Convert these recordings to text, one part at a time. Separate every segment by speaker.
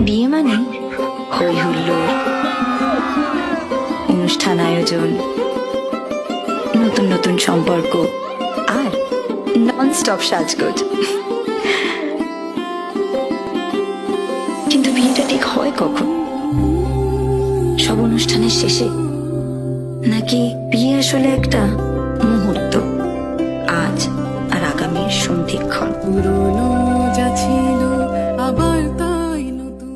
Speaker 1: বিয়ে মানে হই হুল্লোড়, অনুষ্ঠান আয়োজন, নতুন নতুন সম্পর্ক আর নন স্টপ সাজগোজ। কিন্তু বিয়েটা ঠিক হয় কখন? সব অনুষ্ঠানের শেষে, নাকি বিয়ে আসলে একটা মুহূর্ত, আজ আর আগামীর সন্ধিক্ষণ?
Speaker 2: পুরনো যা ছিল আবার তাই নতুন।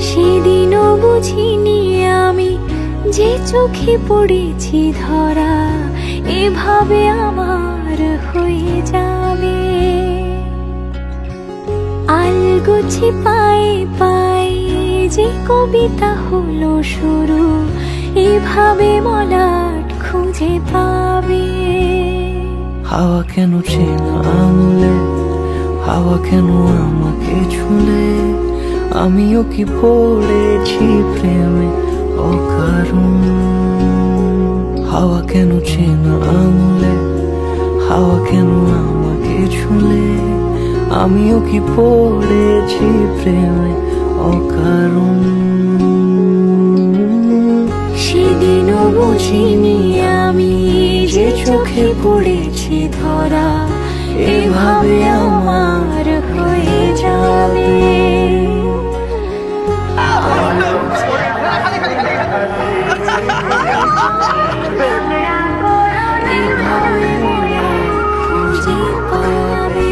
Speaker 3: সেদিনও বুঝিনি আমি যে চোখে পড়েছি ধরা, এভাবে আমার হয়ে যাবে। আলগোছি পায়ে পায়ে যে কবিতা হলো শুরু, এভাবে মলাট খুঁজে পাবে।
Speaker 4: হাওয়া কেন চেনা আঙুলে, হাওয়া কেন আমাকে ছুলে, আমিও কি পড়েছি প্রেমে অকারণ। হাওয়া কেন চেনা আঙুলে, হাওয়া কেন আমাকে ছুলে, আমিও কি পড়েছি প্রেমে অকারণ।
Speaker 3: সেদিনও বুঝিনি আমি যে চোখে পড়েছি ধরা, এভাবে আমার হয়ে যাবে। এভাবে খুঁজে পাবে।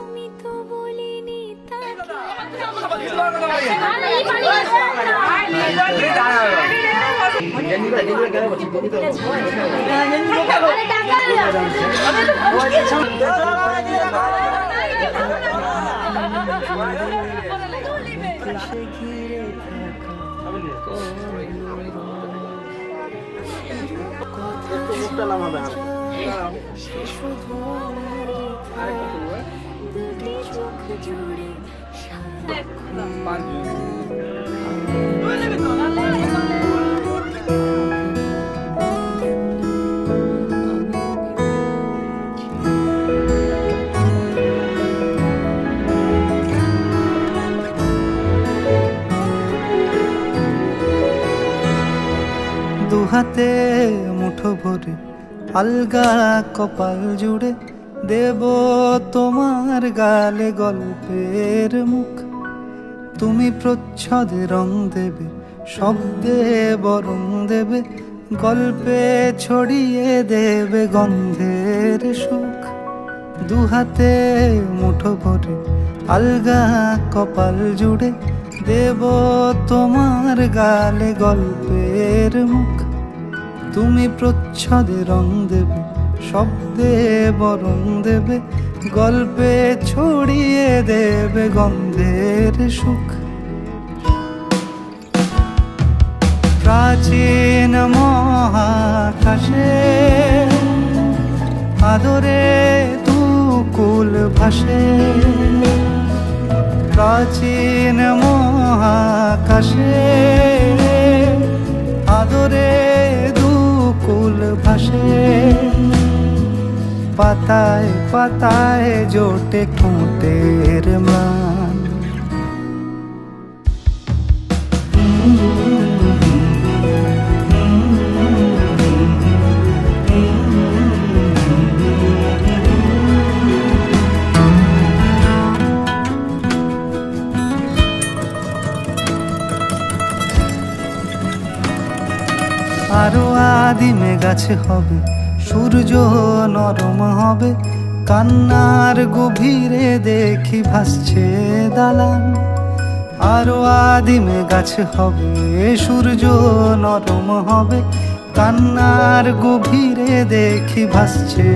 Speaker 3: আমি তো বলিনি দুটি চোখ জুড়ে
Speaker 4: দুহাতে মুঠো ভরে আলগা কপাল জুড়ে দেব তোমার গালে গল্পের মুখ। তুমি প্রচ্ছদে রং দেবে, শব্দে বরং দেবে, গল্পে ছড়িয়ে দেবে গন্ধের সুখ। দুহাতে মুঠো ভরে আলগা কপাল জুড়ে দেব তোমার গালে গল্পের মুখ। তুমি প্রচ্ছদে রং দেবে, শব্দে বরং দেবে, গল্পে ছড়িয়ে দেবে গন্ধের সুখ। প্রাচীন মহাকাশে আদরে দুকুল ভাসে, প্রাচীন মহাকাশে আদরে দুকুল ভাসে। পাতায় পাতায় জোটে ঠোঁটের ম্লান, আদিমে গাছে হবে, সূর্য নরম হবে, কান্নার গভীরে দেখি ভাসছে দালান। আরো আদিমে গাছে হবে, সূর্য নরম হবে, কান্নার গভীরে দেখি ভাসছে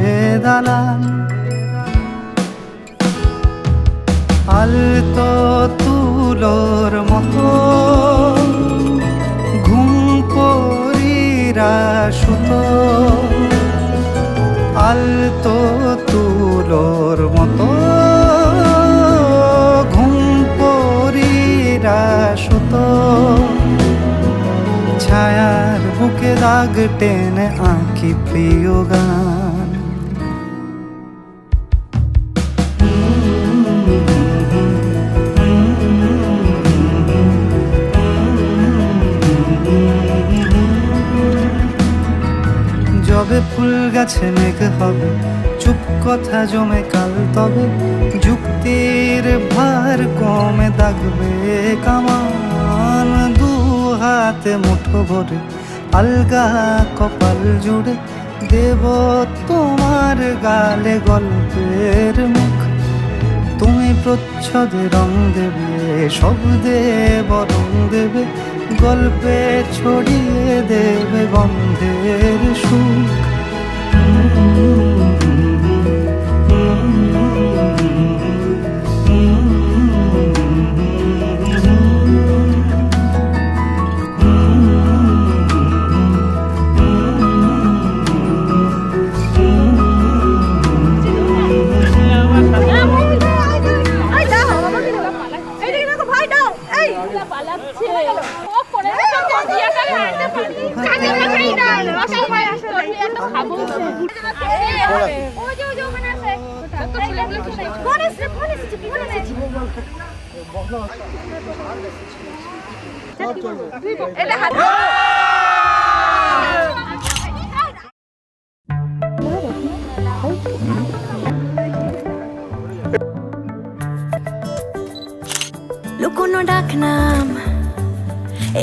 Speaker 4: দালান। আলতো তুলোর মতো ঘুম পরীরা সুতো, আলতো তুলোর মতো ঘুম পরীরা সুতো, ছায়ার বুকে দাগ টেনে আঁকি প্রিয় গান। যবে ফুল গাছে মেঘ হবে, চুপ কথা জমে কাল তবে, যুক্তির ভার কমে দাগবে কামান। দু হাতে মুঠো ভরে আলগা কপাল জুড়ে দেব তোমার গালে গল্পের মুখ। তুমি প্রচ্ছদে রং দেবে, শব্দে বরং দেবে, গল্পে ছড়িয়ে দেবে গন্ধের সুখ।
Speaker 3: লুকোনো ডাকনাম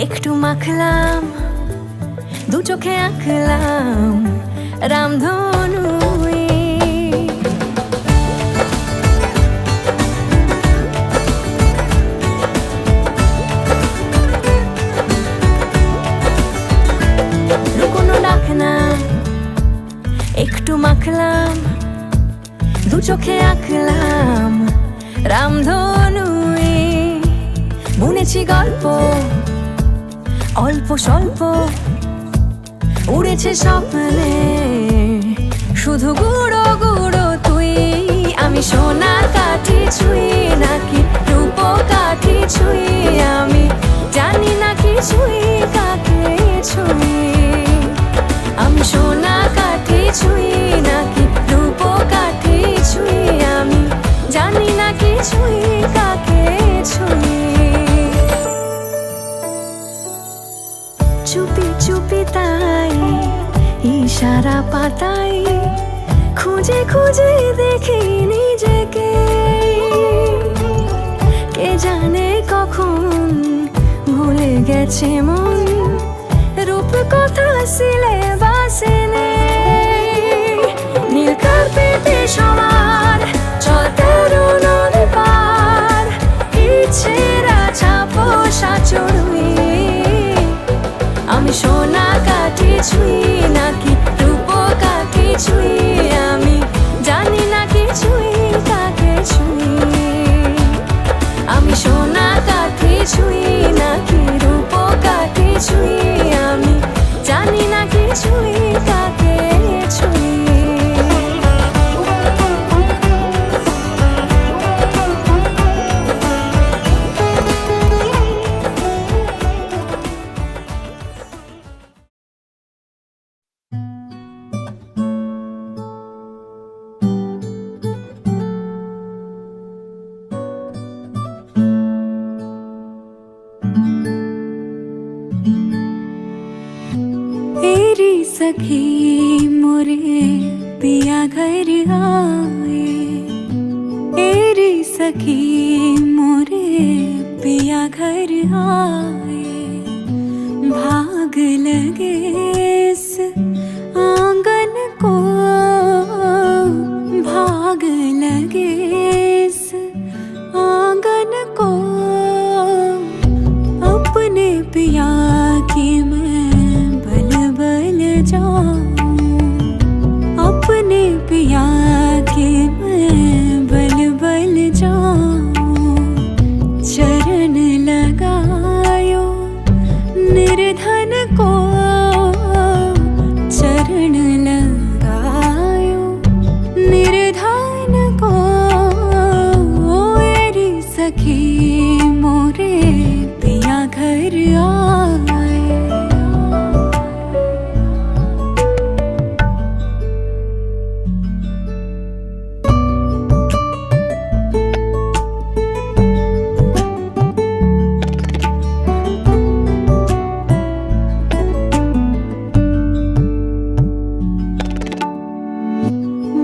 Speaker 3: একটু মাখলাম, দু চোখে আঁকলাম রামধনু। লুকোনো ডাকনাম একটু মাখলাম, দু চোখে আঁকলাম রামধনু। বুনেছি গল্প অল্প স্বল্প, উড়েছে স্বপ্নে শুধু গুঁড়ো গুঁড়ো তুই। আমি সোনা কাঠি ছুঁই নাকি রূপ কাঠি ছুঁই, আমি জানি না কিছুই কাকে ছুঁই। আমি সোনা কাঠি ছুঁই নাকি রূপ কাঠি ছুঁই, আমি জানি না কিছুই কাকে ছুঁই। চুপি চুপি তাই ইশারা পাতাই, খুঁজে খুঁজে দেখি নিজেকে। কে জানে কখন ভুলে গেছে মন, রূপ কথা সিলেবাসে নেই। নীল কার্পেটে সবার চলতে নদী পার, ইচ্ছেরা ছাপো সাচড়ুই। আমি সোনা কাঠি ছুঁই নাকি রূপ কাঠি ছুঁই, আমি জানি না কিছুই কাকে ছুঁই। আমি সোনা কাঠি ছুঁই নাকি রূপ কাঠি ছুঁই, আমি জানি না কিছুই কাকে ছুঁই। सखी मोरे पिया घर आए, एरी सखी मोरे पिया घर आए। भाग लगे इस लगे इस आंगन को, अपने पिया की मैं बल बल जाऊं, अपने पिया की मैं बल बल जाऊं। चरण लगायो निर्धन को, चरण लगायो निर्धन को। मेरी सखी मोरे पिया घर आए।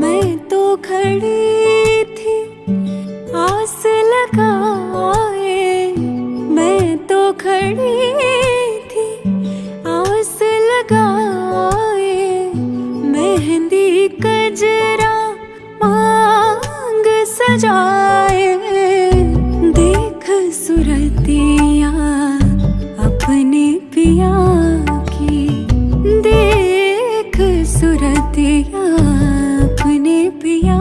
Speaker 3: मैं तो खड़ी थी आस लगाए, मैं तो खड़ी थी आस लगाए। मेहंदी कजरा मांग सजाए, देख सुरतिया अपने पिया की, देख सुरतिया अपने पिया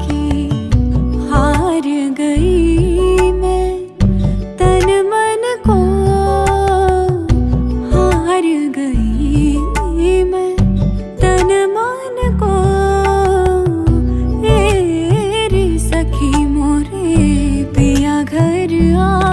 Speaker 3: की। हार गई मैं तन मन को, हार गई मैं तन मन को। मेरी सखी मोरे पिया घर आए।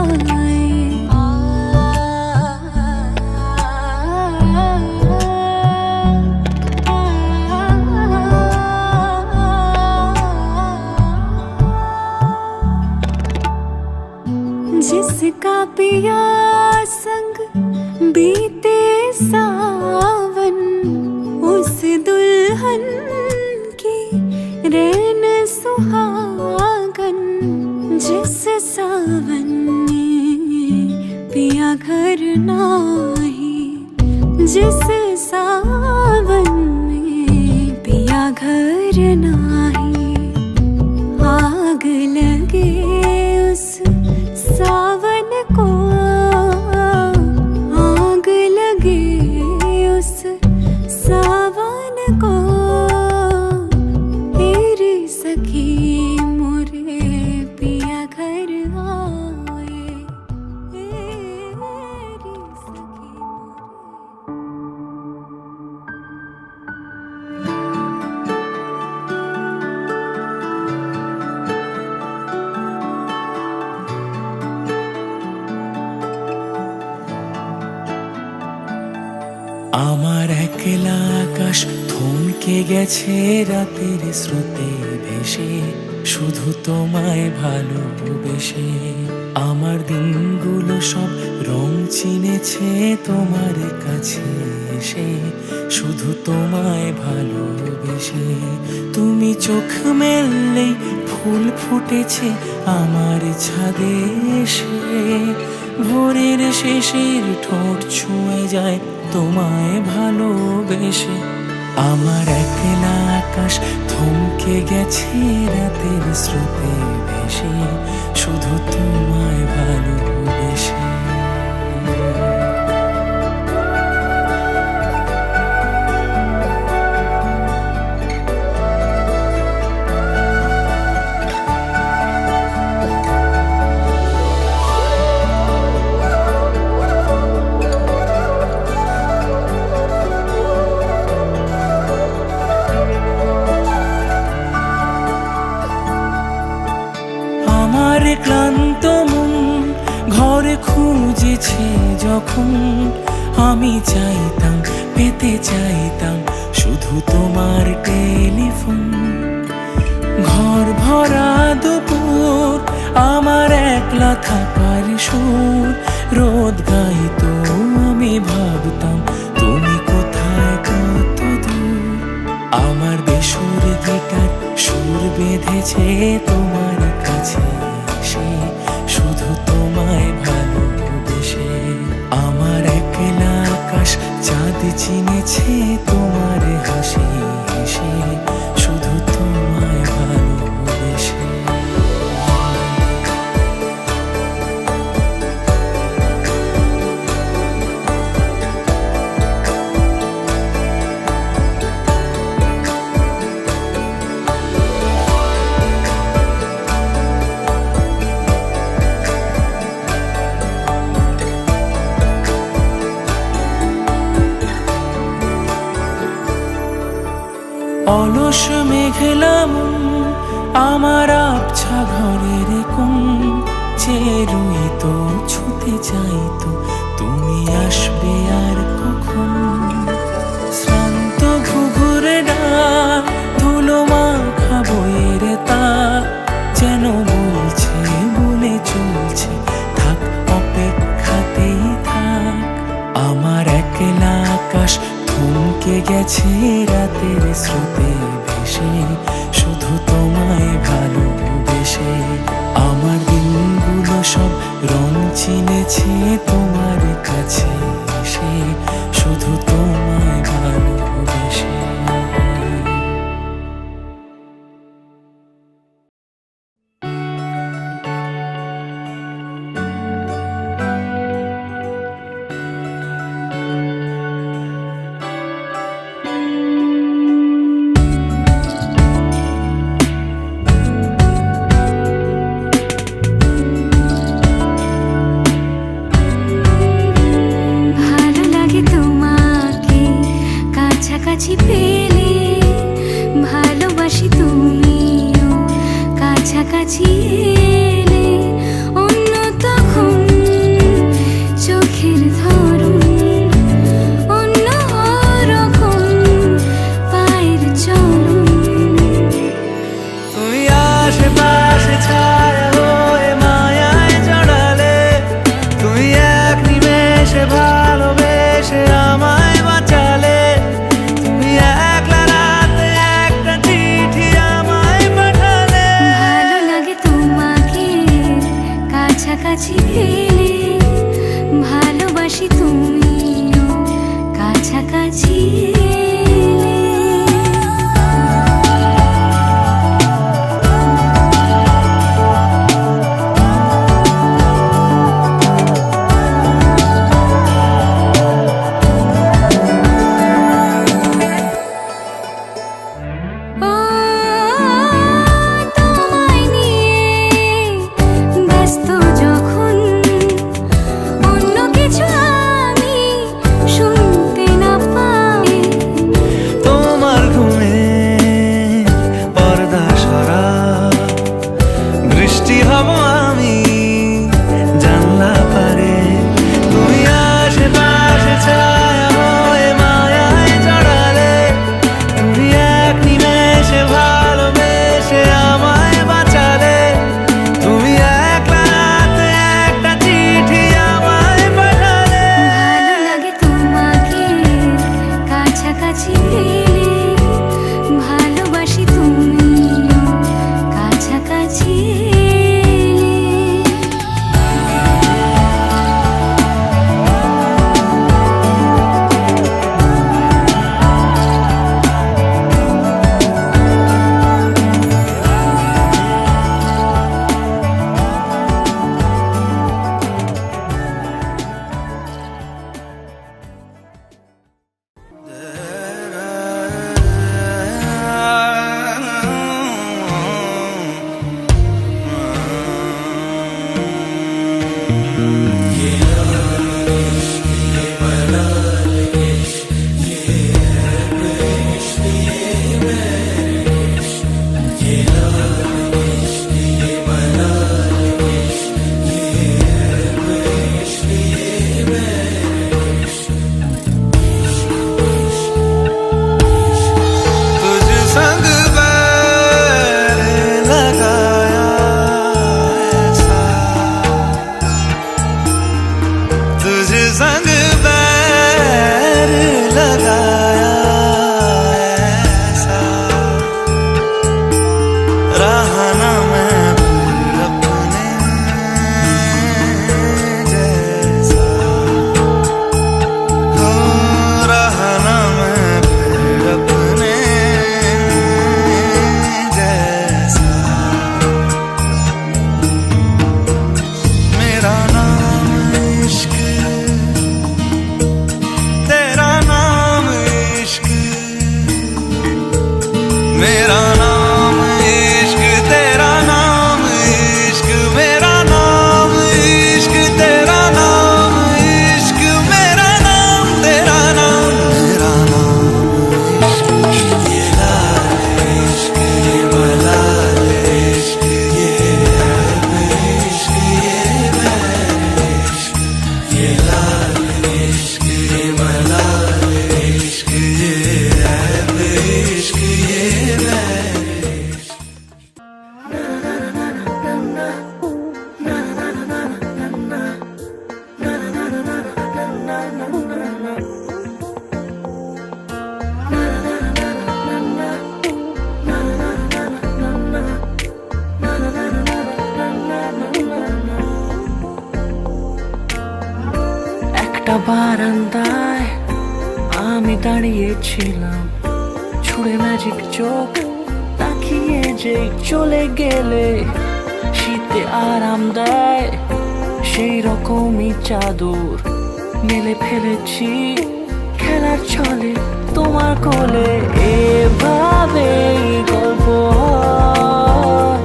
Speaker 3: जिसका पिया संग बीते सावन, उस दुल्हन की रैन सुहागन। जिस सावन में पिया घर नाही, जिस सावन में पिया घर नाही। आग लगे उस सावन को, आग लगे उस सावन को। तेरी सखी मोरे पिया घर आए, तेरी सखी मोरे।
Speaker 5: আমার একলা আকাশ থমকে গেছে রাতের স্রোতে ভেসে, শুধু তোমায় ভালোবেসে। আমার দিনগুলো সব রং চিনেছে তোমার কাছে এসে, শুধু তোমায় ভালোবেসে। তুমি চোখ মেললেই ফুল ফুটেছে আমার ছাদে এসে। ভোরের শেষের ঠোঁট ছুঁয়ে যায় তোমায় ভালোবেসে। আমার একলা আকাশ থমকে গেছে রাতের স্রোতে ভেসে, শুধু তোমায় ভালোবেসে। আমার ক্লান্ত মন ঘরে খুঁজেছে যখন, আমি চাইতাম পেতে চাইতাম শুধু তোমার টেলিফোন। ঘর ভরা দুপুর আমার একলা থাকার সুর, রোদ গাইতো আমি ভাবতাম তুমি কোথায় কত দূর। আমার বেসুর গিটার সুর বেঁধেছে তোমার কাছে এসে, শুধু তোমায় ভালোবেসে। আমার একলা আকাশ চাঁদ চিনেছে তোমার হাসি হেসে, শুধু তোমায় ভালোবেসে। আমার আবছা ঘরের কোণ চেয়ে রইতো, ছুতে চাইতো তুমি আসবে আর কখন। শ্রান্ত ঘুঘুরে ডাক, ধুলো মাখা বইয়ের তাক যেন বলছে, বলে চলছে থাক, অপেক্ষাতেই থাক। আমার একলা আকাশ থমকে গেছে রাতের স্রোতে ভেসে, শুধু তোমায় ভালোবেসে। আমার দিনগুলো সব রং চিনেছে তোমার কাছে এসে, শুধু তোমায় ভালোবেসে।
Speaker 3: ভালো লাগে তোমাকে কাছাকাছি পেলে, ভালোবাসি তুমিও কাছাকাছি এলে। অন্য তখন চোখের ধরন, অন্য রকম পায়ের চলন।
Speaker 4: তুমি আশেপাশে ছায়া হয়ে মায়ায় জড়ালে, তুমি এক নিমেষে ভালোবেসে আমায় বাঁচালে। তুমি একলা রাতে একটা চিঠি আমায় পাঠালে।
Speaker 3: ভালো লাগে তোমাকে কাছাকাছি পেলে, ভালোবাসি তুমিও কাছাকাছি এলে। ও তোমায় নিয়ে ব্যস্ত যখন
Speaker 5: একটা বারান্দায় আমি দাঁড়িয়েছিলাম, ছুঁড়ে ম্যাজিক চোখ তাকিয়ে যে চলে গেলে শীতে আরাম দেয় সেই রকমই চাদর মেলে ফেলেছি খেলার ছলে তোমার কোলে। এভাবে গল্প হয়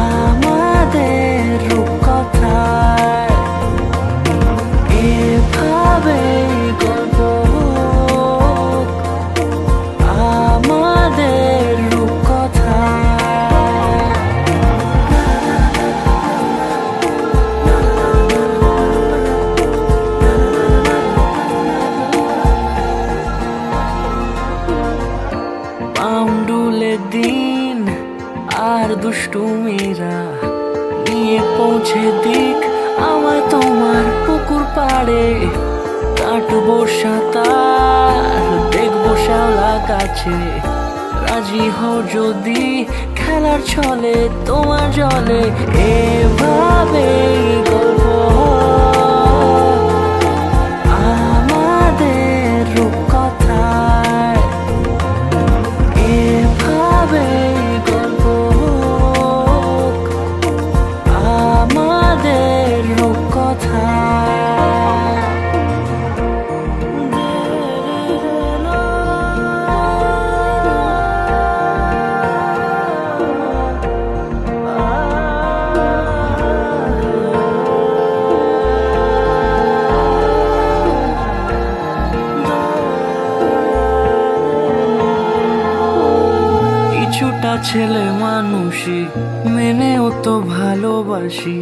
Speaker 5: আমাদের রূপকথায়, এভাবে গল্প হোক আমাদের রূপকথায়। পাউন্ডুলে দিন আর দুষ্টুমিরা নিয়ে পৌঁছে দিক আমায় তোমার পুকুর পাড়ে। কাটবো সাঁতার দেখবো শ্যাওলা গাছে, রাজি হও যদি খেলার ছলে তোমার জলে। এভাবে গল্প আমাদের রূপকথায়, এভাবে গল্প হোক আমাদের রূপকথায়। কিছুটা ছেলে মানুষই মেনেও তো ভালোবাসি,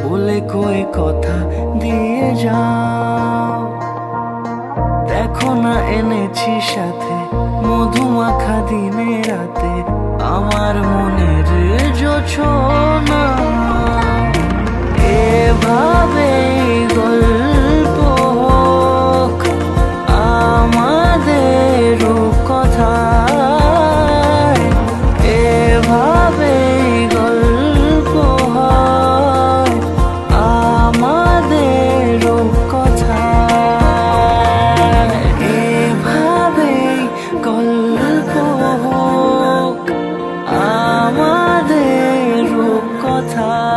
Speaker 5: বলে কয়ে কথা দিয়ে যাও। দেখো না এনেছি সাথে মধুমাখা দিনে রাতে আমার মনের জোছনা। এভাবে গল্প হোক আমাদের রূপকথায়, এভাবে গল্প হয় আমাদের রূপকথায়, এভাবে গল্প হোক আমাদের রূপকথায়,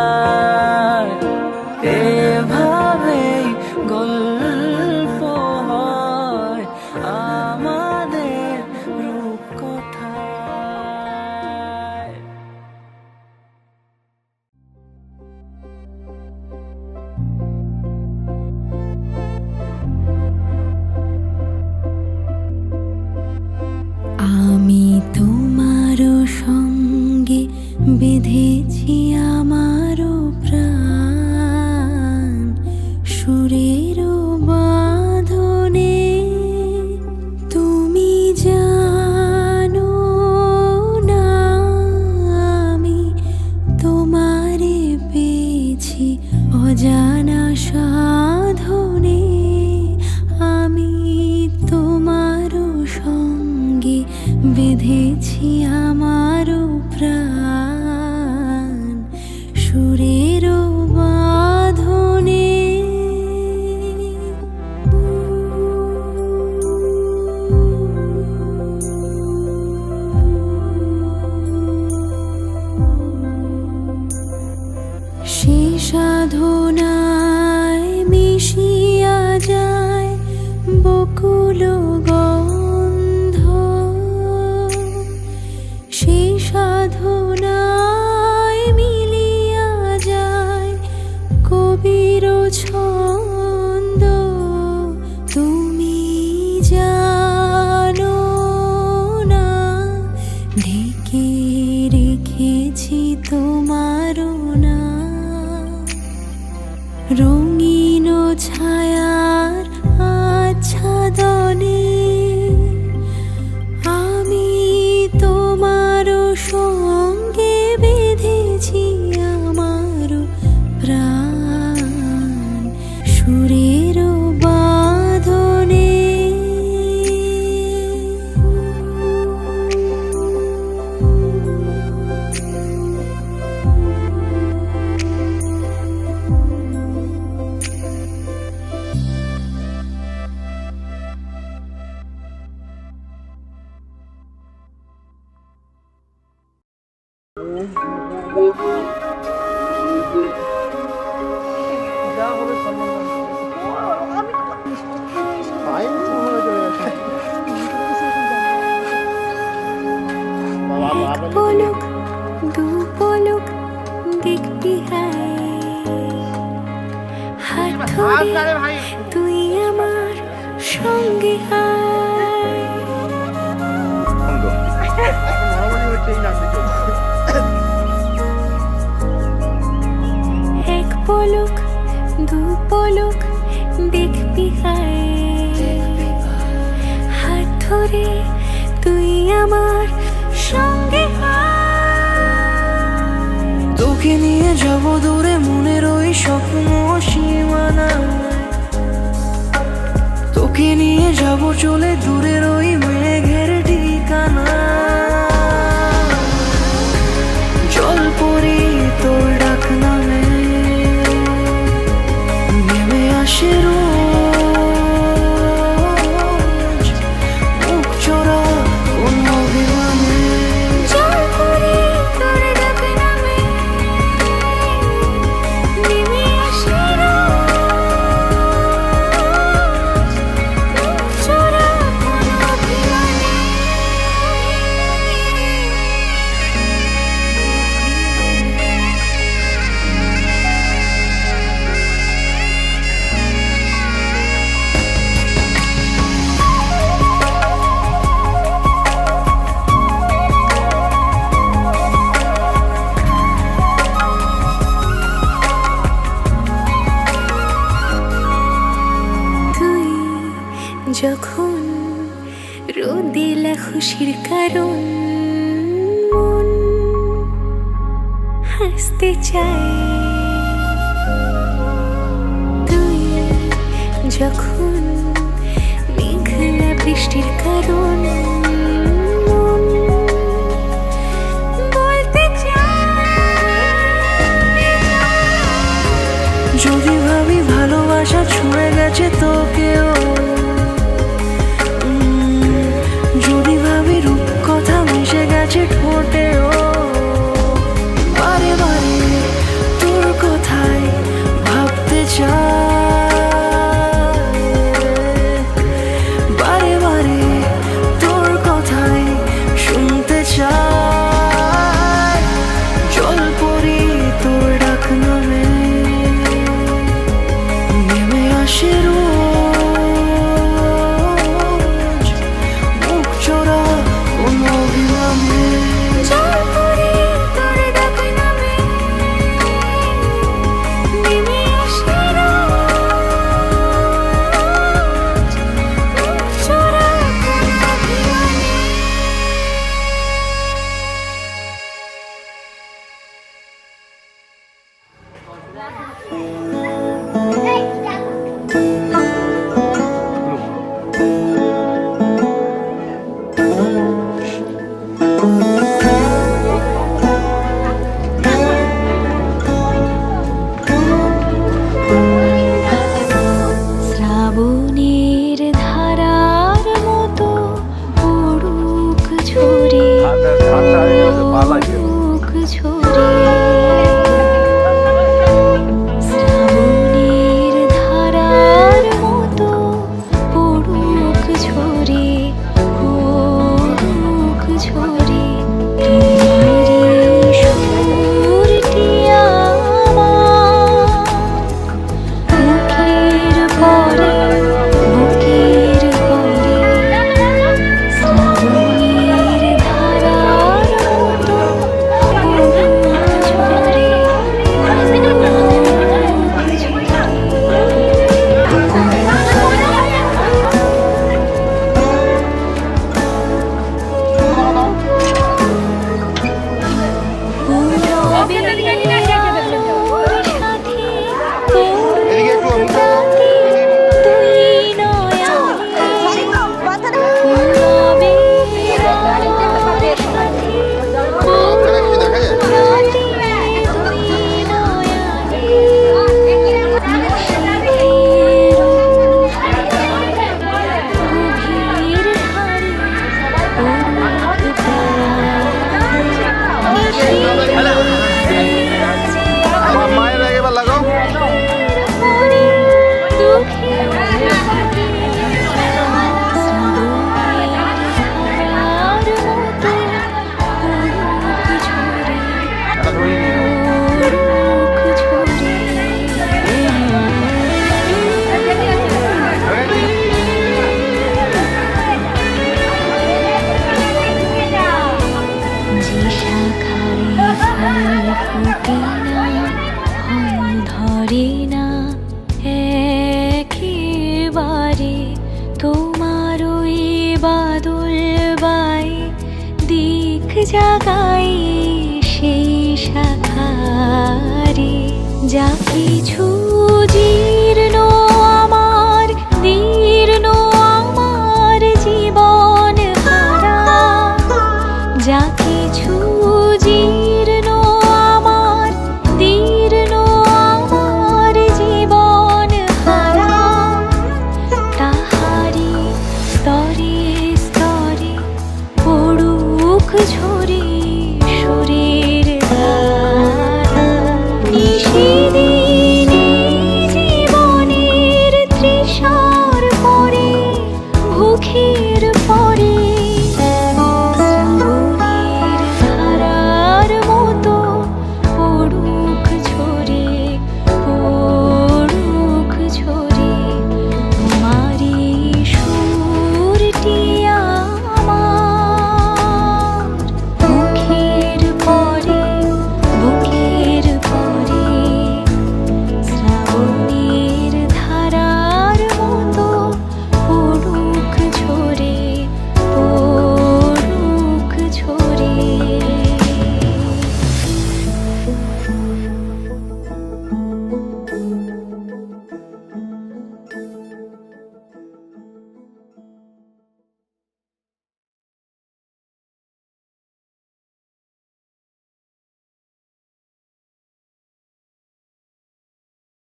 Speaker 5: এভাবে গল্প হয় আমাদের রূপকথায়।
Speaker 3: আমি তোমারও সঙ্গে বেঁধেছি আমারও প্রাণ, সুরেরও বাঁধনে। তুমি জানো না আমি তোমারে পেয়েছি অজানা সাধনে। আমি তোমারও সঙ্গে বেঁধেছি আমারও প্রাণ, সুরেরও বাঁধনে। সে সাধনায় মিশিয়া যায় বকুল গন্ধ, সে সাধনায় মিলিয়া যায় কবির ছন্দ। তুমি জানো না ঢেকে রেখেছি তোমারও না, রঙিন ছায়ার আচ্ছাদনে। এক পলক দু পলক দেখবি হাত ধরে তুই আমার সঙ্গে হায় এক পলক দু পলক দেখবি হাত ধরে তুই আমার সঙ্গে
Speaker 5: তোকে নিয়ে যাব দূরে মনের ওই স্বপ্ন সীমানা তোকে নিয়ে যাব চলে দূরের ওই মেঘের ঠিকানা জল পরি তোর ডাক নামে নেমে আসে রোজ মুখ চোরা কোন অভিমানে
Speaker 3: জল পরি তোর ডাক নামে নেমে আসে রোজ চোরা কোন অভিমানে তুই যখন রোদিলা খুশির কারণ মন হাসতে চায় তুই যখন মেঘলা বৃষ্টির কারণ মন বলতে
Speaker 5: যদি ভাবি ভালোবাসা ছুঁয়ে গেছে তোকেও যদি ভাবি রূপ কথা মিশে গেছে ঠোঁটেও বারে বারে তোর কথাই ভাবতে চাই বারে বারে তোর কথাই শুনতে চাই জল পরি তোর ডাক নামে নেমে আসে রোজ মুখ চোরা কোন অভিমানে
Speaker 3: জল পরি তোর ডাক নামে নেমে আসে রোজ মুখ চোরা কোন অভিমানে শ্রাবণের ধারার মতো পড়ুক ঝরে পড়ুক ঝরে শ্রাবণের ধারার মতো পড়ুক ঝরে পড়ুক ঝরে তোমারই সুরটি আমার বুকের পরে বুকের পরে শ্রাবণের ধারার মতো পড়ুক ঝরে যে যা কিছু